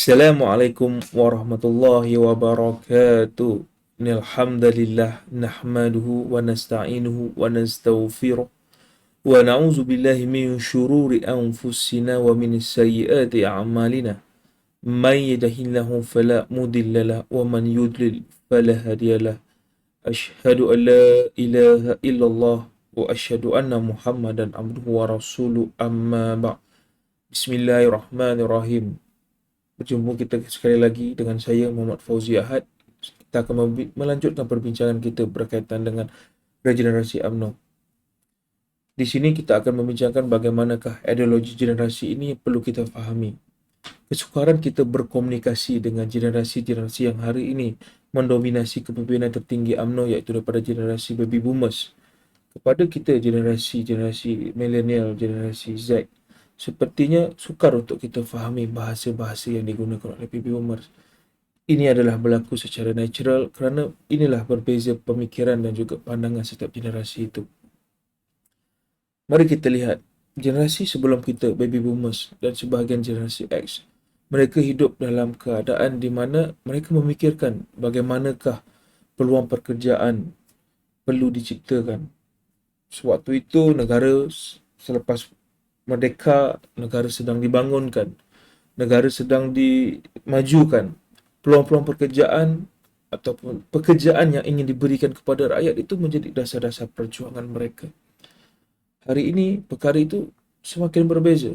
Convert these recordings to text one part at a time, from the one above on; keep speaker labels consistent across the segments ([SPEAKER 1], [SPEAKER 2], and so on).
[SPEAKER 1] Assalamualaikum warahmatullahi wabarakatuh. Innalhamdalillah nahmaduhu wa nasta'inuhu wa nastaghfiruh wa na'udzu billahi min syururi anfusina wa min sayyiati a'malina. May yahdihillahu fala mudhillalah wa man yudlil fala hadiyalah. Asyhadu an la ilaha illallah wa asyhadu anna Muhammadan abduhu wa rasuluh amma ba'd. Bismillahirrahmanirrahim. Berjumpa kita sekali lagi dengan saya Muhammad Fauzi Ahad. Kita akan melanjutkan perbincangan kita berkaitan dengan regenerasi UMNO. Di sini kita akan membincangkan bagaimanakah ideologi generasi ini perlu kita fahami. Kesukaran kita berkomunikasi dengan generasi-generasi yang hari ini mendominasi kepimpinan tertinggi UMNO, iaitu daripada generasi baby boomers kepada kita generasi milenial, generasi Z. Sepertinya sukar untuk kita fahami bahasa-bahasa yang digunakan oleh baby boomers. Ini adalah berlaku secara natural kerana inilah berbeza pemikiran dan juga pandangan setiap generasi itu. Mari kita lihat generasi sebelum kita, baby boomers dan sebahagian generasi X. Mereka hidup dalam keadaan di mana mereka memikirkan bagaimanakah peluang pekerjaan perlu diciptakan. Sewaktu itu negara selepas merdeka, negara sedang dibangunkan, negara sedang dimajukan. Peluang-peluang pekerjaan ataupun pekerjaan yang ingin diberikan kepada rakyat itu menjadi dasar-dasar perjuangan mereka. Hari ini perkara itu semakin berbeza.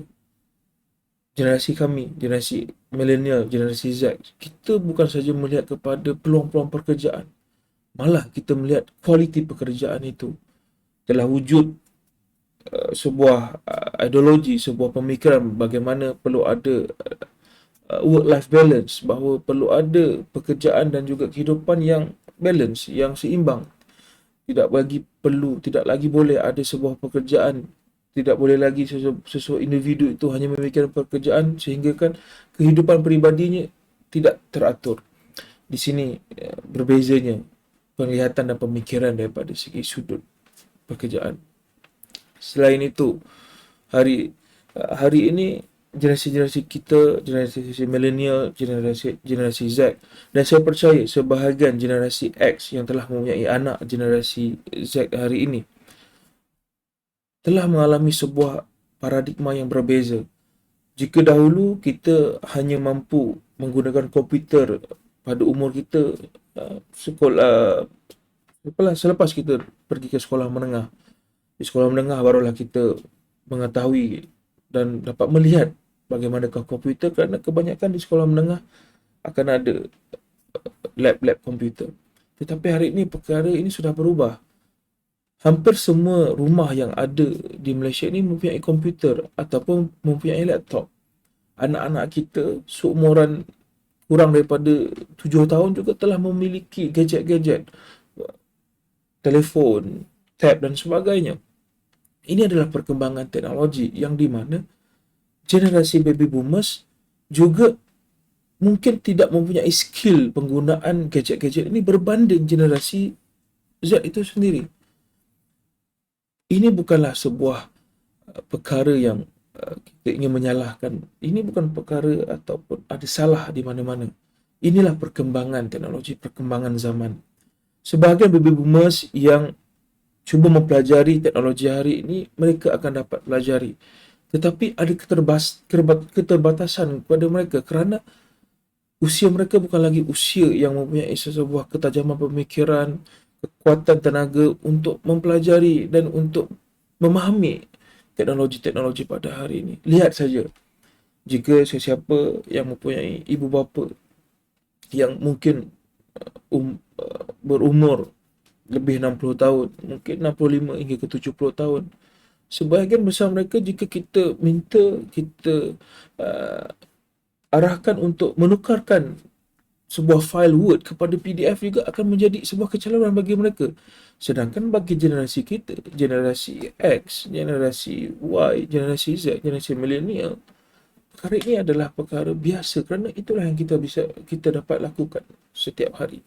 [SPEAKER 1] Generasi kami, generasi milenial, generasi Z, kita bukan saja melihat kepada peluang-peluang pekerjaan, malah kita melihat kualiti pekerjaan itu. Telah wujud sebuah ideologi, sebuah pemikiran bagaimana perlu ada work-life balance, bahawa perlu ada pekerjaan dan juga kehidupan yang balance, yang seimbang. Tidak lagi boleh ada sebuah pekerjaan, tidak boleh lagi sesuatu individu itu hanya memikirkan pekerjaan sehingga kan kehidupan peribadinya tidak teratur. Di sini berbezanya penglihatan dan pemikiran daripada segi sudut pekerjaan. Selain itu, hari ini generasi-generasi kita, generasi milenial, generasi Z, dan saya percaya sebahagian generasi X yang telah mempunyai anak generasi Z hari ini telah mengalami sebuah paradigma yang berbeza. Jika dahulu kita hanya mampu menggunakan komputer pada umur kita selepas kita pergi ke sekolah menengah. Di sekolah menengah barulah kita mengetahui dan dapat melihat bagaimanakah komputer, kerana kebanyakan di sekolah menengah akan ada lab-lab komputer. Tetapi hari ini perkara ini sudah berubah. Hampir semua rumah yang ada di Malaysia ini mempunyai komputer ataupun mempunyai laptop. Anak-anak kita seumuran kurang daripada 7 tahun juga telah memiliki gadget-gadget, telefon, tab dan sebagainya. Ini adalah perkembangan teknologi yang di mana generasi baby boomers juga mungkin tidak mempunyai skill penggunaan gadget-gadget ini berbanding generasi Z itu sendiri. Ini bukanlah sebuah perkara yang kita ingin menyalahkan. Ini bukan perkara ataupun ada salah di mana-mana. Inilah perkembangan teknologi, perkembangan zaman. Sebahagian baby boomers yang cuba mempelajari teknologi hari ini, mereka akan dapat pelajari. Tetapi ada keterbatasan kepada mereka kerana usia mereka bukan lagi usia yang mempunyai sebuah ketajaman pemikiran, kekuatan tenaga untuk mempelajari dan untuk memahami teknologi-teknologi pada hari ini. Lihat saja, jika sesiapa yang mempunyai ibu bapa yang mungkin berumur lebih 60 tahun, mungkin 65 hingga ke 70 tahun, sebahagian besar mereka jika kita minta, kita arahkan untuk menukarkan sebuah file Word kepada PDF juga akan menjadi sebuah kecelaruan bagi mereka. Sedangkan bagi generasi kita, generasi X, generasi Y, generasi Z, generasi milenial, perkara ini adalah perkara biasa kerana itulah yang kita dapat lakukan setiap hari.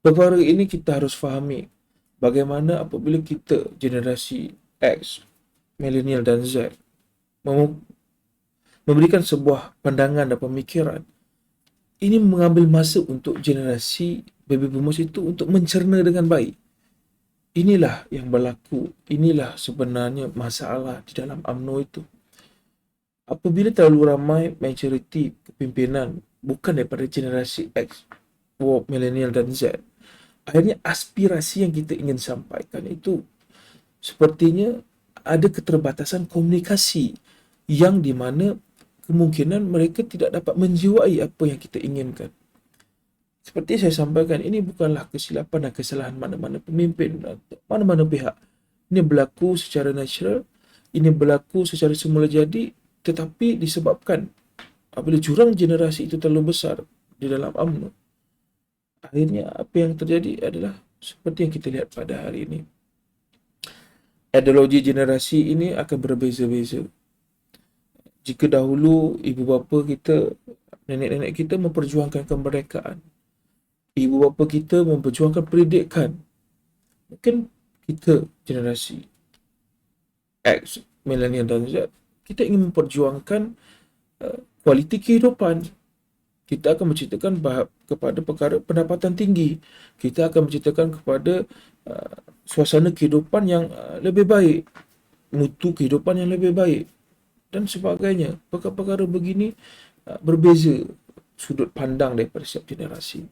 [SPEAKER 1] Perkara ini kita harus fahami bagaimana apabila kita generasi X, milenial dan Z memberikan sebuah pandangan dan pemikiran. Ini mengambil masa untuk generasi baby boomers itu untuk mencerna dengan baik. Inilah yang berlaku, inilah sebenarnya masalah di dalam UMNO itu. Apabila terlalu ramai majoriti kepimpinan bukan daripada generasi X, Y, millennial dan Z, akhirnya aspirasi yang kita ingin sampaikan itu sepertinya ada keterbatasan komunikasi yang di mana kemungkinan mereka tidak dapat menjiwai apa yang kita inginkan. Seperti saya sampaikan, ini bukanlah kesilapan dan kesalahan mana-mana pemimpin atau mana-mana pihak. Ini berlaku secara natural, ini berlaku secara semula jadi, tetapi disebabkan apabila jurang generasi itu terlalu besar di dalam UMNO, akhirnya apa yang terjadi adalah seperti yang kita lihat pada hari ini. Ideologi generasi ini akan berbeza-beza. Jika dahulu ibu bapa kita, nenek-nenek kita memperjuangkan kemerdekaan, ibu bapa kita memperjuangkan pendidikan, mungkin kita generasi X, millennial dan Z, kita ingin memperjuangkan kualiti kehidupan. Kita akan menceritakan kepada perkara pendapatan tinggi. Kita akan menceritakan kepada suasana kehidupan yang lebih baik, mutu kehidupan yang lebih baik dan sebagainya. Perkara-perkara begini berbeza sudut pandang daripada setiap generasi.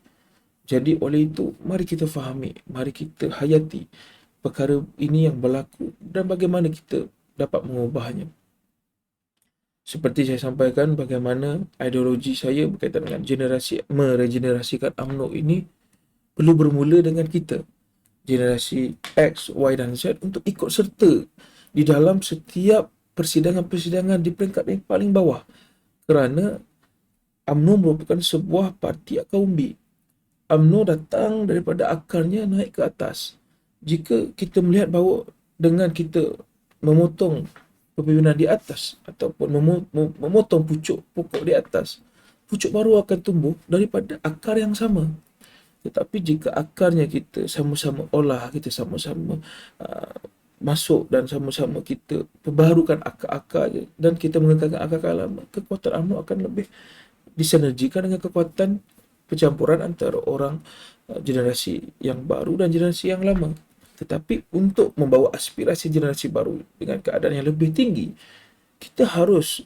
[SPEAKER 1] Jadi oleh itu, mari kita fahami, mari kita hayati perkara ini yang berlaku dan bagaimana kita dapat mengubahnya. Seperti saya sampaikan, bagaimana ideologi saya berkaitan dengan meregenerasikan UMNO ini perlu bermula dengan kita, generasi X, Y dan Z, untuk ikut serta di dalam setiap persidangan-persidangan di peringkat yang paling bawah. Kerana UMNO merupakan sebuah parti akar umbi. UMNO datang daripada akarnya naik ke atas. Jika kita melihat bahawa dengan kita memotong kepimpinan di atas ataupun memotong pucuk pokok di atas, pucuk baru akan tumbuh daripada akar yang sama. Tetapi jika akarnya kita sama-sama olah, kita sama-sama masuk dan sama-sama kita perbaharukan akar-akar dan kita mengekalkan akar-akar lama, kekuatan UMNO akan lebih disinergikan dengan kekuatan percampuran antara orang generasi yang baru dan generasi yang lama. Tetapi untuk membawa aspirasi generasi baru dengan keadaan yang lebih tinggi, kita harus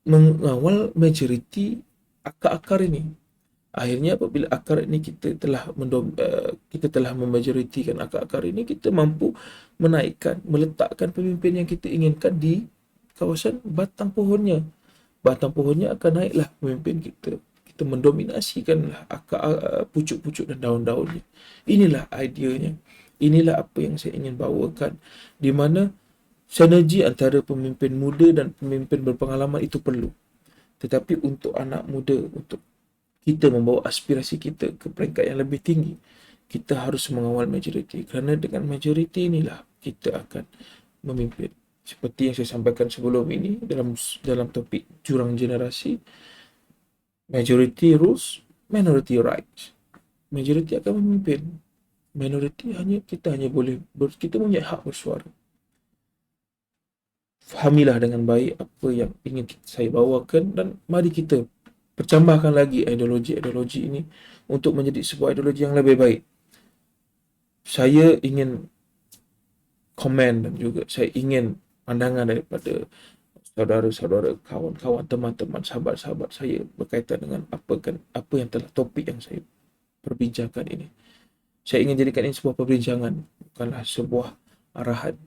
[SPEAKER 1] mengawal majoriti akar-akar ini. Akhirnya apabila akar ini kita telah memajoritikan akar-akar ini, kita mampu menaikkan, meletakkan pemimpin yang kita inginkan di kawasan batang pohonnya. Batang pohonnya akan naiklah pemimpin kita. Kita mendominasikanlah akar, pucuk-pucuk dan daun-daunnya. Inilah ideanya. Inilah apa yang saya ingin bawakan, di mana sinergi antara pemimpin muda dan pemimpin berpengalaman itu perlu. Tetapi untuk anak muda, untuk kita membawa aspirasi kita ke peringkat yang lebih tinggi, kita harus mengawal majoriti. Kerana dengan majoriti inilah kita akan memimpin. Seperti yang saya sampaikan sebelum ini dalam topik jurang generasi, majority rules, minority rights. Majoriti akan memimpin, minoriti kita hanya boleh kita punya hak bersuara. Fahamilah dengan baik apa yang ingin saya bawakan dan mari kita percambahkan lagi ideologi-ideologi ini untuk menjadi sebuah ideologi yang lebih baik. Saya ingin komen dan juga saya ingin pandangan daripada saudara-saudara, kawan-kawan, teman-teman, sahabat-sahabat saya berkaitan dengan apa yang telah topik yang saya perbincangkan ini. Saya ingin jadikan ini sebuah perbincangan, bukanlah sebuah arahan.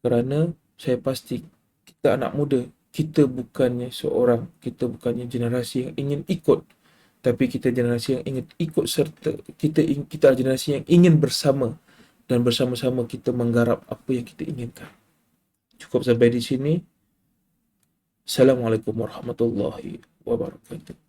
[SPEAKER 1] Kerana saya pasti kita anak muda, kita bukannya bukannya generasi yang ingin ikut, tapi kita generasi yang ingin ikut serta. Kita generasi yang ingin bersama dan bersama-sama kita menggarap apa yang kita inginkan. Cukup sampai di sini. Assalamualaikum warahmatullahi wabarakatuh.